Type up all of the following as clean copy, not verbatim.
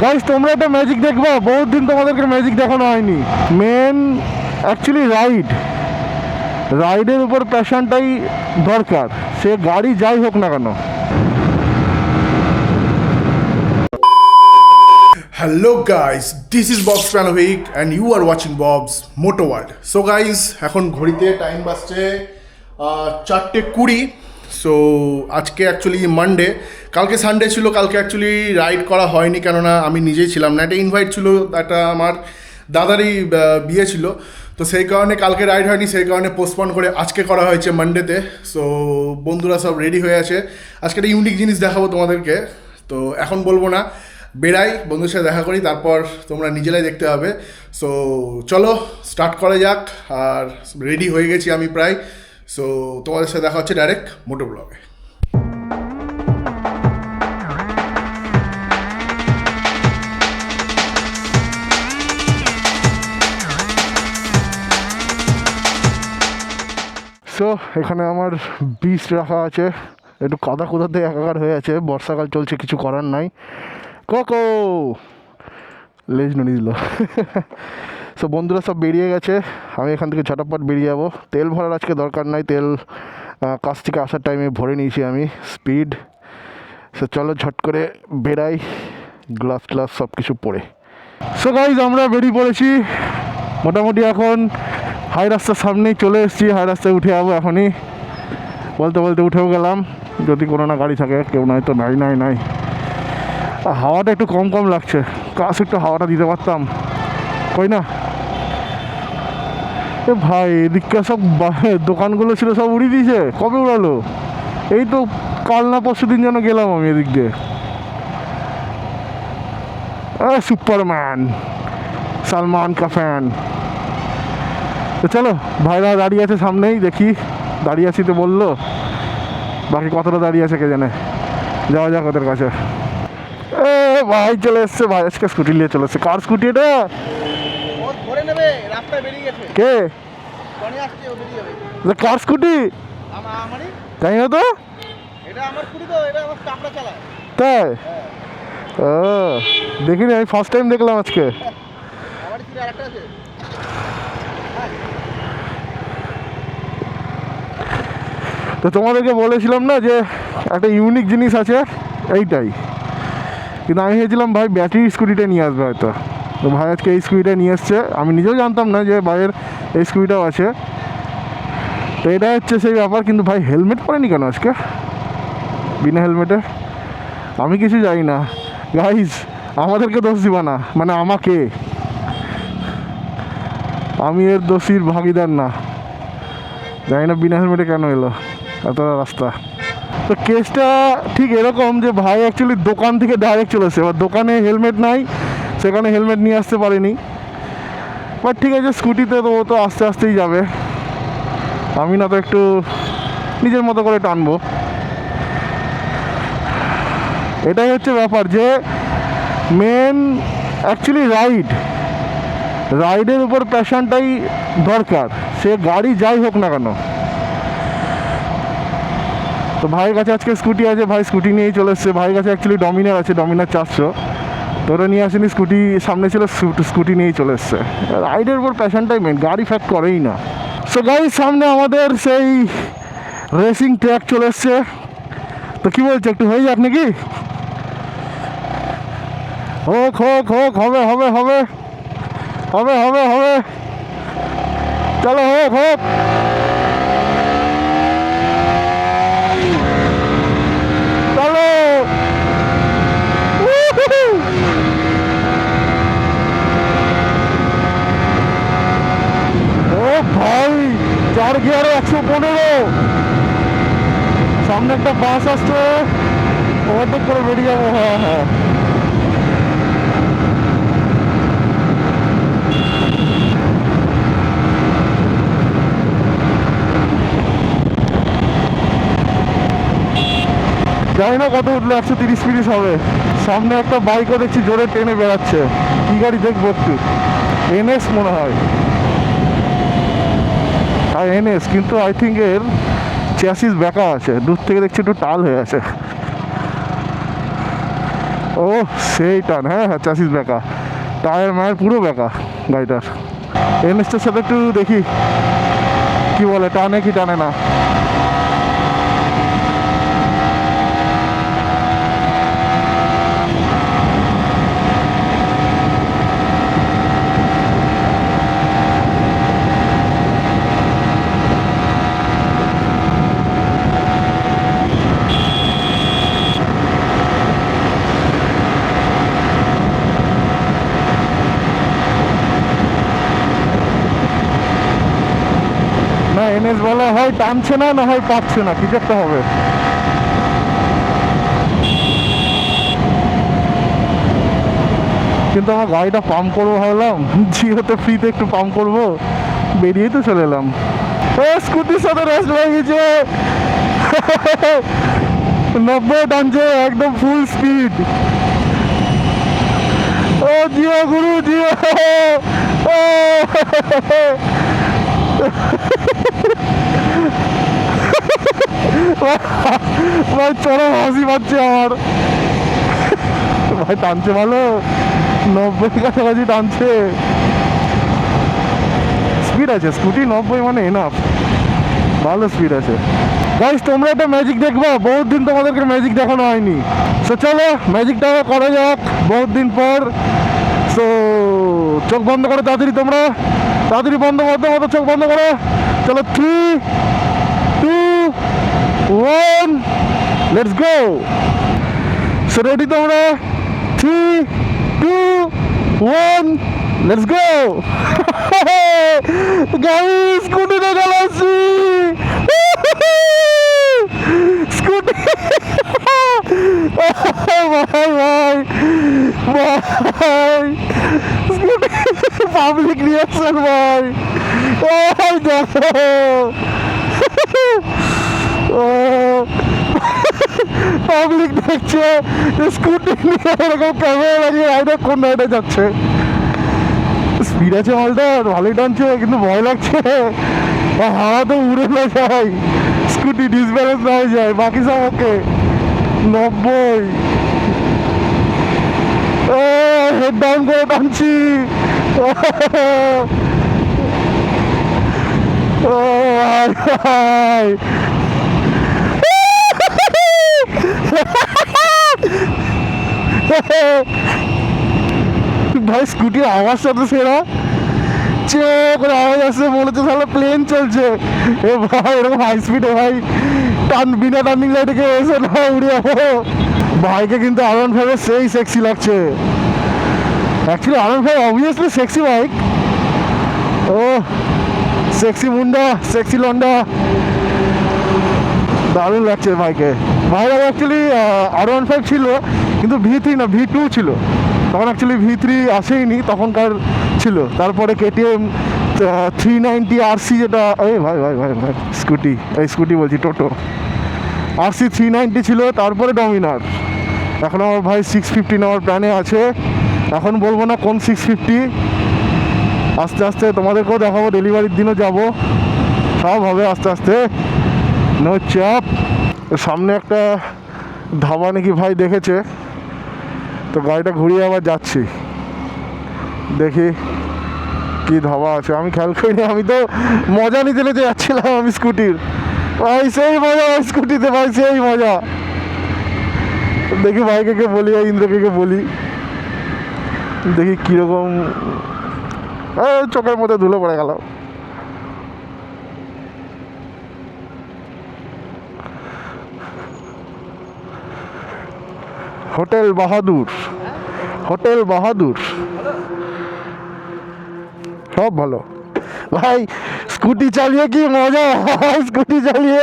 Guys তোমরা একটা magic দেখবা, বহুত দিন তোমাদেরকে ম্যাজিক দেখানো হয়নি। মেন অ্যাকচুয়ালি রাইডের উপর প্যাশনটাই দরকার, সে গাড়ি যাই হোক না কেন। Hello guys, this is Bob's Panovic and you are watching Bob's Moto World. So guys, এখন ঘড়িতে টাইম বাজছে 4:20। সো আজকে অ্যাকচুয়ালি মানডে, কালকে সানডে ছিল। কালকে অ্যাকচুয়ালি রাইড করা হয়নি, কেননা আমি নিজেই ছিলাম না। একটা ইনভাইট ছিল, একটা আমার দাদারই বিয়ে ছিল, তো সেই কারণে কালকে রাইড হয়নি। সেই কারণে পোস্টপন করে আজকে করা হয়েছে মানডেতে। সো বন্ধুরা সব রেডি হয়ে আছে, আজকে একটা ইউনিক জিনিস দেখাবো তোমাদেরকে। তো এখন বলবো না, বেড়াই, বন্ধুর সাথে দেখা করি, তারপর তোমরা নিজেরাই দেখতে হবে। সো চলো স্টার্ট করা যাক। আর রেডি হয়ে গেছি আমি প্রায়। সো তোমাদের সাথে দেখা হচ্ছে ডাইরেক্ট মোটো ব্লগে। সো এখানে আমার বীজ রাখা আছে, একটু কাদা কোদাতে একাকার হয়ে আছে, বর্ষাকাল চলছে, কিছু করার নাই। কোকো লেজ নড়িয়েছিল। সো বন্ধুরা সব বেরিয়ে গেছে, আমি এখান থেকে ঝটাপট বেরিয়ে যাবো। তেল ভরার আজকে দরকার নাই, তেল কাছ থেকে আসার টাইমে ভরে নিয়েছি আমি স্পিড। সো চলো ঝট করে বেরাই, গ্লাস ট্লাস সব কিছু পরে। সো গাইজ আমরা বেরিয়ে পড়েছি, মোটামুটি এখন হাই রাস্তার সামনেই চলে এসেছি। হাই রাস্তায় উঠে যাবো এখনই, বলতে বলতে উঠেও গেলাম। যদি কোনো না গাড়ি থাকে, কেউ নাই তো নাই। হাওয়াটা একটু কম কম লাগছে, কাছ একটু হাওয়াটা দিতে পারতাম, কই না। এ ভাই এদিককার সব দোকানগুলো ছিল সব উড়িয়ে দিয়েছে। কবে উড়ালো? এই তো কাল না পরশু দিন যেন গেলাম আমি এদিক দিয়ে। সুপারম্যান, সালমান কা ফ্যান। তো চলো, ভাইরা দাঁড়িয়ে আছে সামনেই, দেখি। দাঁড়িয়ে আছি তো বললো, বাকি কতটা দাঁড়িয়ে আছে কে জানে। যাওয়া যাক ওদের কাছে। ভাই চলে এসছে, ভাই আজকে স্কুটি নিয়ে চলে এসছে। কার স্কুটি এটা? কে? কার স্কুটি? জানি না তো। তাই? ও দেখিনি, আমি ফার্স্ট টাইম দেখলাম আজকে। তো তোমাদেরকে বলেছিলাম না যে একটা ইউনিক জিনিস আছে, এইটাই। কিন্তু আমি ভেবেছিলাম ভাই ব্যাটারি স্কুটিটা নিয়ে আসবে হয়তো, তো ভাই আজকে এই স্কুটিটা নিয়ে এসছে। আমি নিজেও জানতাম না যে ভাইয়ের এই স্কুটিটাও আছে। তো এটা হচ্ছে সেই ব্যাপার। কিন্তু ভাই হেলমেট পরেনি কেন আজকে, বিনা হেলমেটে? আমি কিছু জানি না গাইজ, আমাদেরকে দোষ দিবা না, মানে আমাকে। আমি এর দোষীর ভাগিদার না। জানি না বিনা হেলমেটে কেন এলো এতটা রাস্তা। তো কেসটা ঠিক এরকম যে ভাই অ্যাকচুয়ালি দোকান থেকে ডাইরেক্ট চলেছে, এবার দোকানে হেলমেট নাই, সেখানে হেলমেট নিয়ে আসতে পারেনি। বাট ঠিক আছে, স্কুটিতে তো ও তো আস্তে আস্তেই যাবে, আমি না তো একটু নিজের মতো করে টানবো। এটাই হচ্ছে ব্যাপার, যে মেন অ্যাকচুয়ালি রাইডের উপর প্যাশনটাই দরকার, সে গাড়ি যাই হোক না কেন। তো ভাইয়ের কাছে আজকে স্কুটি আছে, ভাই স্কুটি নিয়েই চলে এসছে। ভাইয়ের কাছে অ্যাকচুয়ালি ডমিনার আছে, ডমিনার 400, তো ওটা নিয়ে আসেনি, স্কুটি সামনে ছিল, স্কুটি নিয়েই চলে এসছে। রাইডের উপর প্যাশনটাই মেন, গাড়ি ফ্যাক্ট করেই না। সো গাড়ির সামনে আমাদের সেই রেসিং ট্র্যাক চলে এসছে। তো কী বলছে, একটু হয়ে যাক নাকি? হোক হবে হবে হবে হবে হবে হবে চলো হোক। চলো ও ভাই, 4 গিয়ারে 115। সামনে একটা বাস আসছে, ওভারটেক করে বেরিয়ে যাবো। হ্যাঁ জানি না কত উঠলে, 130 হবে। সামনে একটা বাইকও দেখছি জোরে টেনে বেড়াচ্ছে, কি গাড়ি দেখবো একটু? এনএস মনে হয়, আর এনএস, কিন্তু আই থিঙ্ক এর চ্যাসিস ব্যাকা আছে, দূর থেকে দেখছি একটু টাল হয়ে আছে। ও সেই টান, হ্যাঁ হ্যাঁ চাষিস বেঁকা, টায়ার মায়ের পুরো বেঁকা গাড়িটার। এনএসটার সাথে একটু দেখি কি বলে, টানে কি টানে না। না এনএস বলা হয় টানছে না, না হয় পাচ্ছে না, কিছু একটা হবে। কিন্তু আমার গাড়িটা পাম্প করবো ভাবলাম, জিওতে ফ্রিতে একটু পাম্প করবো, বেরিয়েই তো চলে এলাম। ও স্কুটির সাথে রেস্ট লাগিয়েছে, 90 টানছে একদম ফুল স্পিড। ও জিও গুরু জিও, ও ভাই চরম হাসি পাচ্ছে আমার। ভাই টানছে ভালো, 90 কাছাকাছি টানছে, স্পিড আছে স্কুটি 90 মানে এনাফ, ভালো স্পিড আছে। গাইস তোমরা একটা ম্যাজিক দেখবা, বহুত দিন তোমাদেরকে ম্যাজিক দেখানো হয়নি। সো চলো ম্যাজিকটা করা যাক বহুত দিন পর। সো চোখ বন্ধ করো তাড়াতাড়ি, তোমরা তাড়াতাড়ি বন্ধ করতে মতো চোখ বন্ধ করো। চলো 3, 2, 1, লেটস গো। সো রেডি তোমরা? 3, 2, 1, লেটস গো। গাইস স্কুটিতে চালাচ্ছি, স্কুটি ভাই ভাই ভাই, স্কুটি পাবলিক রিয়াকশন ভাই, ভাই দেখো পাবলিক দেখছে স্কুটি নিয়ে এরকম ক্যামেরা লাগিয়ে রাইডার কোন রাইডে যাচ্ছে। স্পিড আছে মালটা, ভালোই টানছে, কিন্তু ভয় লাগছে, হাওয়া তো উড়ে না যায়, স্কুটি ডিসব্যালেন্স না হয়ে যায়। বাকি সব ওকে, 90 হেড ডাউন করে টানছি। ও ভাই ভাই স্কুটির আওয়াজটা তো সেরা, চে করে আওয়াজ আসছে, মনে হচ্ছে তাহলে প্লেন চলছে। এ ভাই এরকম হাই স্পিডে ভাই টান, বিনা টার্নিং লাইটে কেউ এসে না উড়ে যাবো। ভাইকে কিন্তু R15 সেই সেক্সি লাগছে। Actually R15 obviously sexy bike. ও সেক্সি মুন্ডা, সেক্সি লন্ডা, দারুণ লাগছে বাইকে। ভাইয়ের অ্যাকচুয়ালি R15 ছিল, কিন্তু V3 না V2 ছিল তখন, অ্যাকচুয়ালি V3 আসেইনি তখনকার ছিল। তারপরে KTM 390 RC, যেটা এই ভাই ভাই ভাই ভাই স্কুটি, এই স্কুটি বলছি টোটো, RC 390 ছিল, তারপরে ডমিনার। এখন আমার ভাই 650 নেওয়ার প্ল্যানে আছে, এখন বলবো না কোন 650, আস্তে আস্তে তোমাদেরকেও দেখাবো, ডেলিভারির দিনও যাব, সব হবে আস্তে আস্তে, নো চাপ। সামনে একটা ধাবা নাকি ভাই দেখেছে, তো গাড়িটা ঘুরিয়ে আবার যাচ্ছি, দেখি কি ধাবা আছে। আমি খেয়াল করিনি, আমি তো মজা নিতে নিতে যাচ্ছিলাম আমি স্কুটির, ভাই সেই মজা ভাই স্কুটিতে, ভাই সেই মজা। দেখি ভাইকে বলি, ইন্দ্রকে বলি, দেখি কীরকম, চোখের মধ্যে ধুলো পড়ে গেল। হোটেল বাহাদুর, হোটেল বাহাদুর, সব ভালো ভাই। স্কুটি চালিয়ে কি মজা, স্কুটি চালিয়ে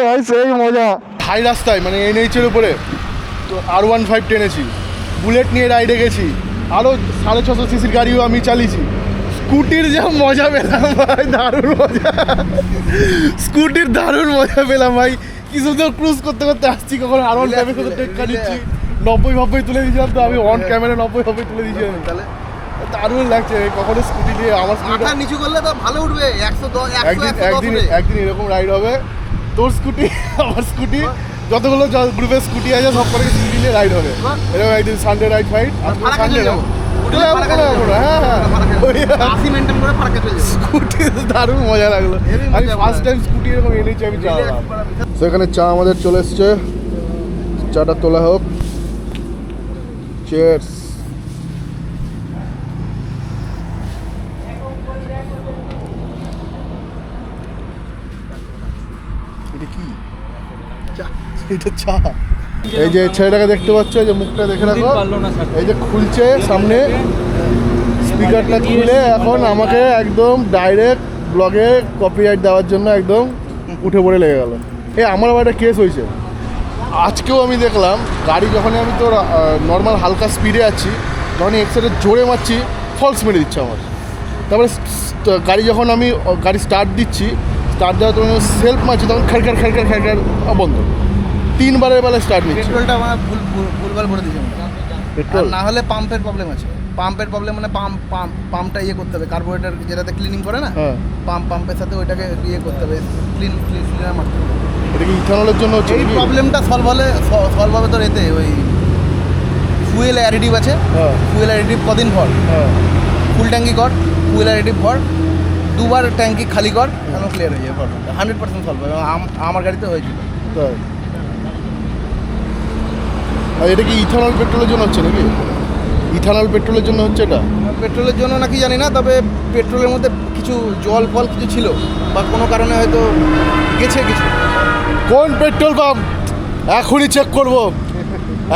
ভাই সেই মজা। হাই রাস্তায় মানে NH-এর উপরে তো R15 টেনেছি, বুলেট নিয়ে রাইডে গেছি, আরও 650 সিসির গাড়িও আমি চালিয়েছি। স্কুটির যা মজা পেলাম ভাই, দারুণ মজা, স্কুটির দারুণ মজা পেলাম ভাই। কিছু তো ক্রুজ করতে করতে আসছি, কখন R15 সাথে টেক্কা নিচ্ছি, 90 তুলে দিয়েছিলাম, তো আমি অন ক্যামেরা 90 তুলে দিয়েছিলাম। তাহলে দারুণ লাগছে, কখনো স্কুটি নিয়ে আমার স্কুটি নিচু করলে তো ভালো উঠবে, 110 একদিন এরকম রাইড হবে, তোর স্কুটি আমার স্কুটি, যতগুলো গ্রুপে স্কুটি আছে সব করে স্কুটি নিয়ে রাইড হবে এরকম একদিন সানডে রাইড ফাইট সানডে হ্যাঁ স্কুটি দারুণ মজা লাগলো আমি ফার্স্ট টাইম স্কুটি এরকম এনেছি আমি চালাম সেখানে চা আমাদের চলে এসছে চাটা তোলা হোক চিয়ার্স এটা কি এটা চা এই যে ছেলেটাকে দেখতে পাচ্ছ এই যে মুখটা দেখে রাখো এই যে খুলছে সামনে স্পিকারটা খুলে এখন আমাকে একদম ডাইরেক্ট ব্লগে কপিরাইট দেওয়ার জন্য একদম উঠে পড়ে লেগে গেল এই আমার আবার একটা কেস হয়েছে আজকেও আমি দেখলাম গাড়ি যখন আমি তো নর্মাল হালকা স্পিডে আছি তখন এক্সাইটে জোরে মারছি ফলস মেরে দিচ্ছে আমার তারপরে গাড়ি যখন আমি গাড়ি স্টার্ট দিচ্ছি স্টার্ট দেওয়ার তখন সেলফ মারছি তখন খেড়খাড় খেড়খাড় খেড়খাড় বন্ধ 3 বারের বেলা স্টার্ট নিচ্ছি পেট্রোলটা আমার ভুলভাল ভরে দিয়েছে পেট্রোল না হলে পাম্পের প্রবলেম আছে পাম্পের প্রবলেম মানে পাম্পটা ইয়ে করতে হবে কার্বোরেটর যেটাতে ক্লিনিং করে না হ্যাঁ পাম্পের সাথে ওইটাকে ইয়ে করতে হবে ক্লিনার মারতে হবে এটা কি ইথানলের জন্য হচ্ছে এই প্রবলেমটা সলভ হবে তোর এতে ওই ফুয়েল অ্যাডিটিভ আছে হ্যাঁ ফুয়েল অ্যাডিটিভ কদিন ভর হ্যাঁ ফুল ট্যাঙ্কি কর ফুয়েল অ্যাডিটিভ ভর 2 বার ট্যাঙ্কি খালি কর এখন ক্লিয়ার হয়ে যাবে প্রবলেমটা 100% সলভ হবে আমার গাড়িতে হয়েছিল তাই আর এটা কি ইথানল পেট্রোলের জন্য হচ্ছে নাকি ইথানল পেট্রোলের জন্য হচ্ছে এটা পেট্রোলের জন্য নাকি জানি না তবে পেট্রোলের মধ্যে কিছু জল ফল কিছু ছিল বা কোনো কারণে হয়তো গেছে কিছু কোন পেট্রোল পাম্প এখনই চেক করবো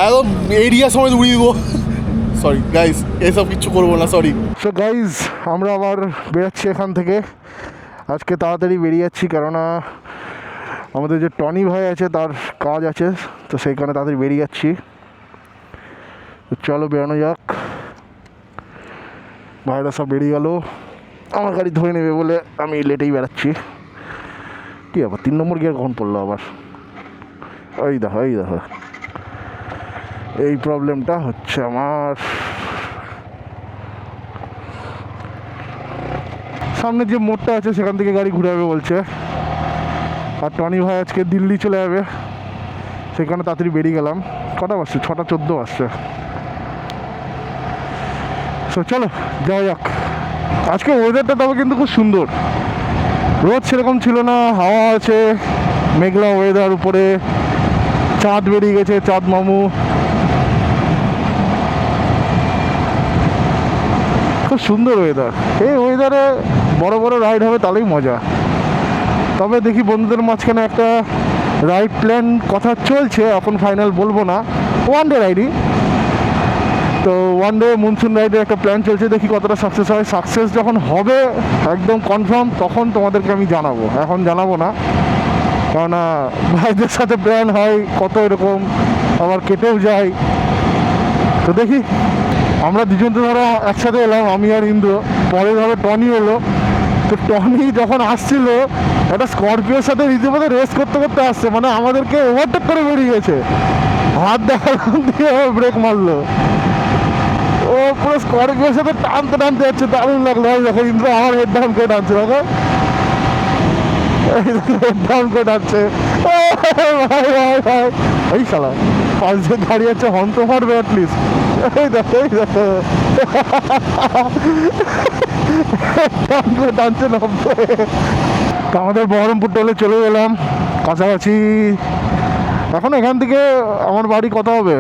একদম এরিয়া সময় উড়িয়ে দেবো সরি গাইস এসব কিছু করবো না সরি সো গাইজ আমরা আবার বেরোচ্ছি এখান থেকে আজকে তাড়াতাড়ি বেরিয়ে যাচ্ছি কেননা আমাদের যে টনি ভাই আছে তার কাজ আছে তো সেইখানে তাড়াতাড়ি বেরিয়ে যাচ্ছি তো চলো বেরোনো যাক ভাইরা সব বেরিয়ে গেল আমার গাড়ি ধরে নেবে বলে আমি লেটেই বেড়াচ্ছি কি আবার 3 নম্বর গিয়ার কখন পড়লো আবার এই দেখো এই প্রবলেমটা হচ্ছে আমার সামনে যে মোড়টা আছে সেখান থেকে গাড়ি ঘুরে যাবে বলছে আর টনি ভাই আজকে দিল্লি চলে যাবে সেখানে তাড়াতাড়ি বেরিয়ে গেলাম কটা বাজছে 6:14 বাজছে সো চলো যাওয়া যাক আজকে ওয়েদারটা তবে কিন্তু খুব সুন্দর রোদ সেরকম ছিল না হাওয়া আছে মেঘলা ওয়েদার উপরে চাঁদ বেরিয়ে গেছে চাঁদ মামু খুব সুন্দর ওয়েদার এই ওয়েদারে বড় বড় রাইড হবে তাহলেই মজা তবে দেখি বন্ধুদের মাঝখানে একটা রাইড প্ল্যান কথা চলছে এখন ফাইনাল বলবো না ওয়ান ডে রাইডই তো ওয়ান ডে মনসুন রাইডের একটা প্ল্যান চলছে দেখি কতটা সাকসেস হয় সাকসেস যখন হবে একদম কনফার্ম তখন তোমাদেরকে আমি জানাবো এখন জানাবো না কেননা ভাইদের সাথে প্ল্যান হয় কত এরকম আবার কেটেও যায় তো দেখি আমরা দুজন তো ধরো একসাথে এলাম আমি আর ইন্দ্র পরে ধরো টনি এলো তো টনি যখন আসছিল একটা স্করপিওর সাথে রীতিমতো রেস করতে করতে আসছে মানে আমাদেরকে ওভারটেক করে বেরিয়ে গেছে হাত দেখালাম দিয়ে ব্রেক মারলো ও পুরো স্করপিওর সাথে টানতে টানতে যাচ্ছে দারুণ লাগলো দেখো ইন্দ্র আমার হেড ডাউন করে টানছে দেখো হেড ডাউন করে টানছে এই শালা পাঁচ যে দাঁড়িয়ে আছে হন তো মারবে অ্যাটলিস্ট এই দেখো টানছে 90 আমাদের বহরমপুর টোলে চলে গেলাম কাছাকাছি এখন এখান থেকে আমার বাড়ি কত হবে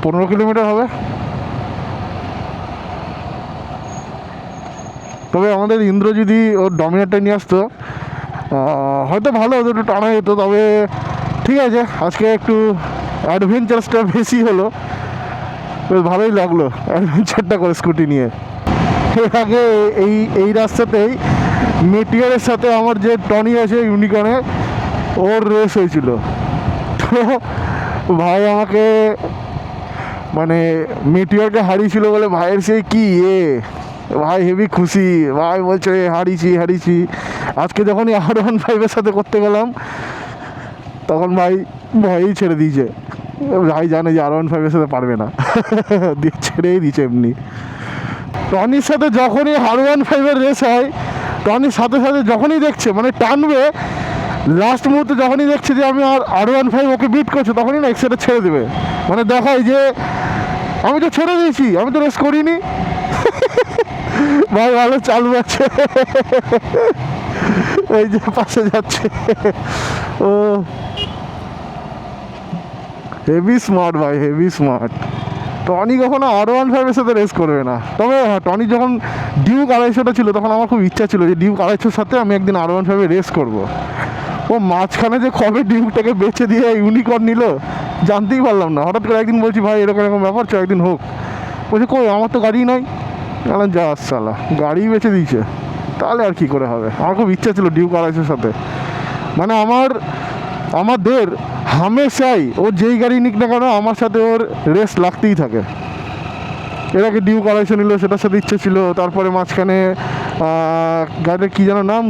15 কিলোমিটার হবে তবে আমাদের ইন্দ্র যদি ওর ডমিনেটটা নিয়ে আসতো হয়তো ভালো হতো একটু টানা যেত তবে ঠিক আছে আজকে একটু অ্যাডভেঞ্চারসটা বেশি হলো বেশ ভালোই লাগলো অ্যাডভেঞ্চারটা করে স্কুটি নিয়ে এর আগে এই রাস্তাতেই মেটিয়ারের সাথে আমার যে টনি আছে ইউনিকর্নে ওর রেস হয়েছিল তো ভাই আমাকে মানে মেটিয়ারকে হারিয়েছিল বলে ভাইয়ের সেই কি ভাই হেভি খুশি ভাই বলছে হারিয়েছি আজকে যখনই R15 সাথে করতে গেলাম তখন ভাই ভয়ই ছেড়ে দিয়েছে ভাই জানে যে R15 সাথে পারবে না দিয়ে ছেড়েই দিয়েছে এমনি টনির সাথে যখনই R15 রেস হয় টনির সাথে সাথে যখনই দেখছে মানে টানবে লাস্ট মুহূর্তে যখনই দেখছে যে আমি আর R15 ওকে বিট করছে তখনই না এক্সেটা ছেড়ে দেবে, মানে দেখায় যে আমি তো ছেড়ে দিয়েছি, আমি তো রেস করিনি। ভাই ভালো চাল যাচ্ছে, এই যে পাশে যাচ্ছে। ও হেভি স্মার্ট ভাই, হেভি স্মার্ট। টনি কখনো R15-এর সাথে রেস করবে না, তবে হ্যাঁ টনি যখন ডিউক 250টা ছিল তখন আমার খুব ইচ্ছা ছিল যে ডিউক 250-র সাথে আমি একদিন R15-এ রেস করব। ও মাঝখানে যে কবে ডিউকটাকে বেচে দিয়ে ইউনিকর্ন নিল জানতেই পারলাম না। হঠাৎ করে একদিন বলছি ভাই এরকম এরকম ব্যাপার, চল একদিন হোক। বলছে কই আমার তো গাড়ি নাই। বললাম যা সালা, গাড়ি বেচে দিয়েছে, তাহলে আর কি করে হবে। আমার খুব ইচ্ছা ছিল ডিউক 250-এর সাথে, মানে আমাদের হামেশাই ও যেই গাড়ি নিক না কেন আমার সাথে ওর রেস লাগতেই থাকে। এর আগে ডিউক 250 নিল, সেটার সাথে ইচ্ছে ছিল। তারপরে মাঝখানে গাড়ির কী যেন নাম,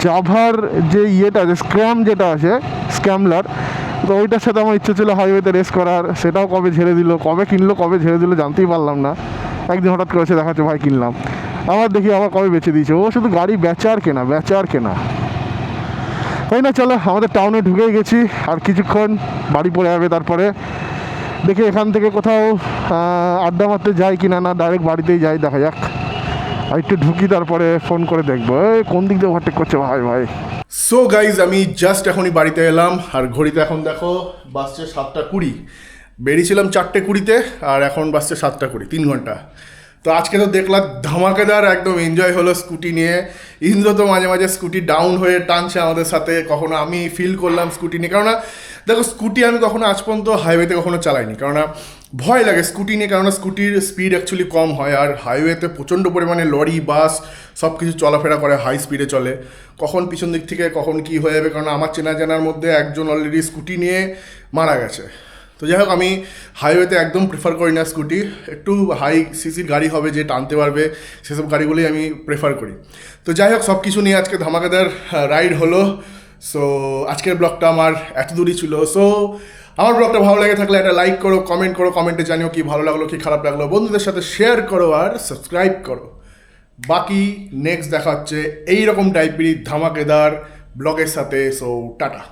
জাভার যে ইয়েটা আছে স্ক্র্যাম যেটা আছে স্ক্যামলার, তো ওইটার সাথে আমার ইচ্ছে ছিল হাইওয়েতে রেস করার। সেটাও কবে ঝেড়ে দিল, কবে কিনলো কবে ঝেড়ে দিল জানতেই পারলাম না। একদিন হঠাৎ করে এসে দেখাচ্ছে ভাই কিনলাম, আবার দেখি আবার কবে বেচে দিয়েছে। ও শুধু গাড়ি বেচা আর কেনা, বেচা আর কেনা। তাই না, চলো আমাদের টাউনে ঢুকেই গেছি, আর কিছুক্ষণ বাড়ি পড়ে যাবে। তারপরে দেখি এখান থেকে কোথাও আড্ডা মারতে যাই কিনা, না ডাইরেক্ট বাড়িতেই যাই, দেখা যাক। আর একটু ঢুকি তারপরে ফোন করে দেখবো কোন দিক দিয়ে ওভারটেক করছে ভাই ভাই। সো গাইজ আমি জাস্ট এখনই বাড়িতে এলাম, আর ঘড়িতে এখন দেখো বাসছে 7:20। বেরিয়েছিলাম 4:20-তে, আর এখন বাসছে 7:20, 3 ঘন্টা। তো আজকে তো দেখলাম ধামাকেদার একদম এনজয় হলো স্কুটি নিয়ে। ইন্দ্র তো মাঝে মাঝে স্কুটি ডাউন হয়ে টানছে আমাদের সাথে, কখনো আমি ফিল করলাম স্কুটি নিয়ে। কেননা দেখো স্কুটি আমি কখনো আজ পর্যন্ত হাইওয়েতে কখনো চালাইনি, কেননা ভয় লাগে স্কুটি নিয়ে, কেননা স্কুটির স্পিড অ্যাকচুয়ালি কম হয়, আর হাইওয়েতে প্রচণ্ড পরিমাণে লরি বাস সব কিছু চলাফেরা করে, হাই স্পিডে চলে। কখন পিছন দিক থেকে কখন কী হয়ে যাবে, কারণ আমার চেনা জানার মধ্যে একজন অলরেডি স্কুটি নিয়ে মারা গেছে। তো যাই হোক আমি হাইওয়েতে একদম প্রেফার করি না স্কুটি, একটু হাই সিসির গাড়ি হবে যে টানতে পারবে সেসব গাড়িগুলোই আমি প্রেফার করি। তো যাই হোক সব কিছু নিয়ে আজকে ধামাকাদার রাইড হলো। সো আজকের ব্লগটা আমার এত দূরই ছিল। সো আমার ব্লগটা ভালো লাগে থাকলে একটা লাইক করো, কমেন্ট করো, কমেন্টে জানিও কি ভালো লাগলো কি খারাপ লাগলো, বন্ধুদের সাথে শেয়ার করো আর সাবস্ক্রাইব করো। বাকি নেক্সট দেখা হচ্ছে এইরকম টাইপেরই ধামাকেদার ব্লগের সাথে। So tata.